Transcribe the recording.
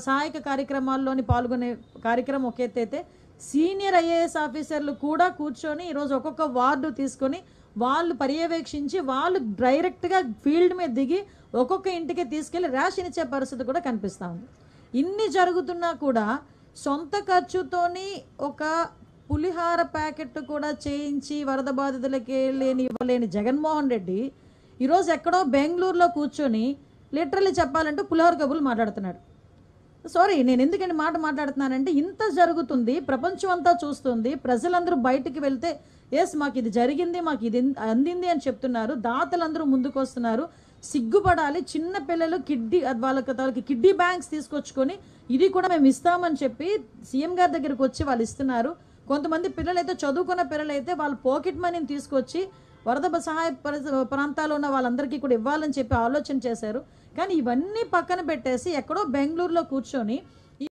సహాయక కార్యక్రమాల్లోని పాల్గొనే కార్యక్రమం ఒక ఎత్తైతే సీనియర్ ఐఏఎస్ ఆఫీసర్లు కూడా కూర్చొని ఈరోజు ఒక్కొక్క వార్డు తీసుకొని వాళ్ళు పర్యవేక్షించి వాళ్ళు డైరెక్ట్గా ఫీల్డ్ మీద దిగి ఒక్కొక్క ఇంటికి తీసుకెళ్ళి రేషన్ ఇచ్చే పరిస్థితి కూడా కనిపిస్తూ ఉంది. ఇన్ని జరుగుతున్నా కూడా సొంత ఖర్చుతోని ఒక పులిహార ప్యాకెట్ కూడా చేయించి వరద బాధితులకి ఇవ్వలేని జగన్మోహన్ రెడ్డి ఈరోజు ఎక్కడో బెంగళూరులో కూర్చొని లిటరల్లీ చెప్పాలంటే పులిహోర కబుర్లు మాట్లాడుతున్నాడు. సారీ, నేను ఎందుకంటే మాట్లాడుతున్నానంటే ఇంత జరుగుతుంది, ప్రపంచం అంతా చూస్తుంది, ప్రజలందరూ బయటికి వెళ్తే ఎస్ మాకు ఇది జరిగింది, మాకు ఇది అందింది అని చెప్తున్నారు, దాతలందరూ ముందుకు వస్తున్నారు. సిగ్గుపడాలి. చిన్న పిల్లలు వాళ్ళకి కిడ్నీ బ్యాంక్స్ తీసుకొచ్చుకొని ఇది కూడా మేము ఇస్తామని చెప్పి సీఎం గారి దగ్గరికి వచ్చి వాళ్ళు ఇస్తున్నారు. కొంతమంది పిల్లలైతే చదువుకున్న పిల్లలైతే వాళ్ళ పాకెట్ మనీని తీసుకొచ్చి వరద సహాయ ప్రాంతాల్లో ఉన్న వాళ్ళందరికీ కూడా ఇవ్వాలని చెప్పి ఆలోచన చేశారు. కానీ ఇవన్నీ పక్కన పెట్టేసి ఎక్కడో బెంగళూరులో కూర్చొని